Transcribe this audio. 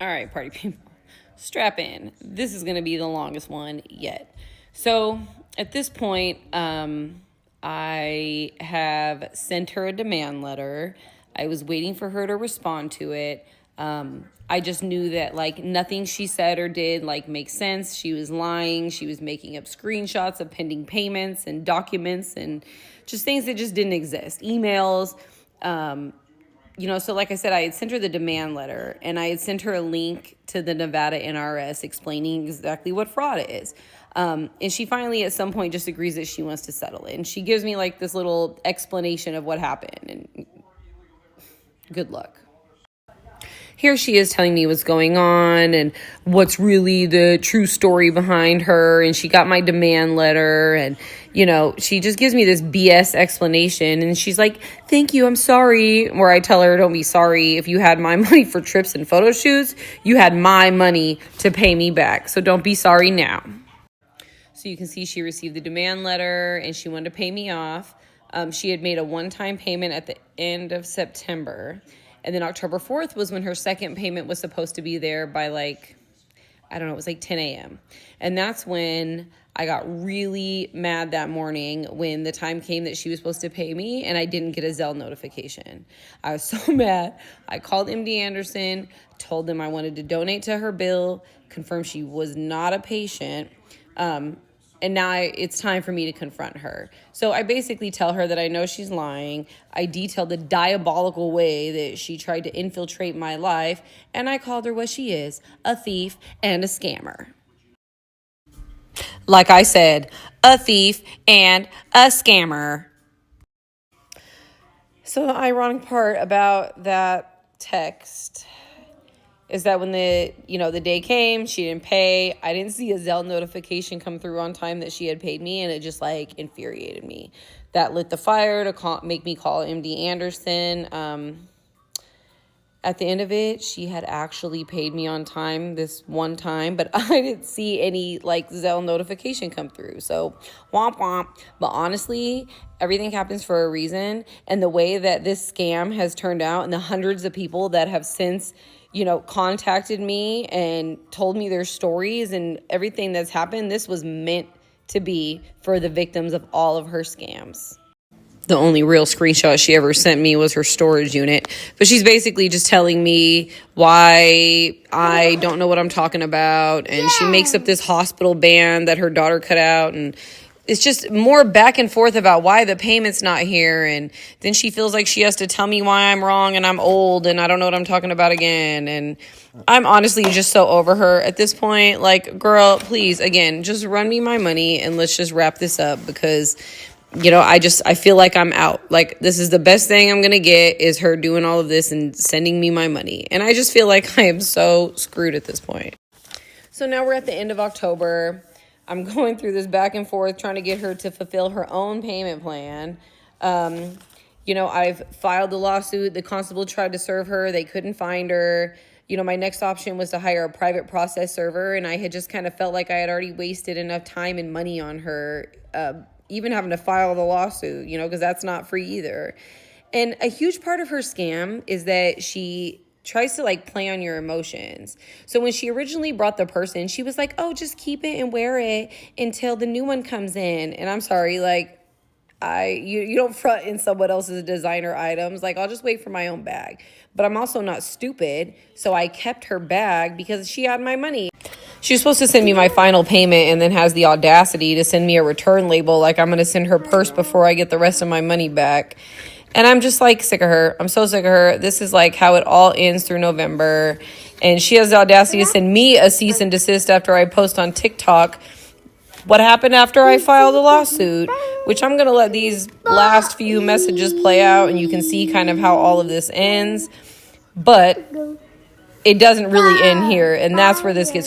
All right, party people, strap in. This is going to be the longest one yet. So at this point, I have sent her a demand letter. I was waiting for her to respond to it. I just knew that like nothing she said or did like make sense. She was lying. She was making up screenshots of pending payments and documents and just things that just didn't exist. Emails, so like I said, I had sent her the demand letter and I had sent her a link to the Nevada NRS explaining exactly what fraud is. And she finally at some point just agrees that she wants to settle it. And she gives me like this little explanation of what happened, and good luck. Here she is telling me what's going on and what's really the true story behind her. And she got my demand letter and, she just gives me this BS explanation. And she's like, thank you, I'm sorry. Where I tell her, don't be sorry. If you had my money for trips and photo shoots, you had my money to pay me back. So don't be sorry now. So you can see she received the demand letter and she wanted to pay me off. She had made a one-time payment at the end of September. And then October 4th was when her second payment was supposed to be there by it was like 10 a.m. And that's when I got really mad that morning when the time came that she was supposed to pay me and I didn't get a Zelle notification. I was so mad. I called MD Anderson, told them I wanted to donate to her bill, confirmed she was not a patient. And now it's time for me to confront her. So I basically tell her that I know she's lying. I detail the diabolical way that she tried to infiltrate my life. And I called her what she is, a thief and a scammer. Like I said, a thief and a scammer. So the ironic part about that text is that when the day came, she didn't pay. I didn't see a Zelle notification come through on time that she had paid me, and it just infuriated me. That lit the fire to make me call MD Anderson. At the end of it, she had actually paid me on time this one time, but I didn't see any Zelle notification come through. So womp womp. But honestly, everything happens for a reason, and the way that this scam has turned out and the hundreds of people that have since contacted me and told me their stories and everything that's happened, this was meant to be for the victims of all of her scams. The only real screenshot she ever sent me was her storage unit. But she's basically just telling me why I don't know what I'm talking about. And she makes up this hospital band that her daughter cut out. And it's just more back and forth about why the payment's not here. And then she feels like she has to tell me why I'm wrong and I'm old and I don't know what I'm talking about again. And I'm honestly just so over her at this point. Girl, please, again, just run me my money and let's just wrap this up because I feel like I'm out. This is the best thing I'm going to get is her doing all of this and sending me my money. And I just feel like I am so screwed at this point. So now we're at the end of October. I'm going through this back and forth trying to get her to fulfill her own payment plan. I've filed the lawsuit. The constable tried to serve her. They couldn't find her. My next option was to hire a private process server. And I had just kind of felt like I had already wasted enough time and money on her, even having to file the lawsuit, because that's not free either. And a huge part of her scam is that she tries to play on your emotions. So when she originally brought the person, she was like, oh, just keep it and wear it until the new one comes in. And I'm sorry, you don't front in someone else's designer items. I'll just wait for my own bag. But I'm also not stupid. So I kept her bag because she had my money. She was supposed to send me my final payment and then has the audacity to send me a return label I'm going to send her purse before I get the rest of my money back. And I'm just sick of her. I'm so sick of her. This is how it all ends through November. And she has the audacity to send me a cease and desist after I post on TikTok what happened after I filed a lawsuit, which I'm going to let these last few messages play out and you can see kind of how all of this ends. But it doesn't really end here. And that's where this gets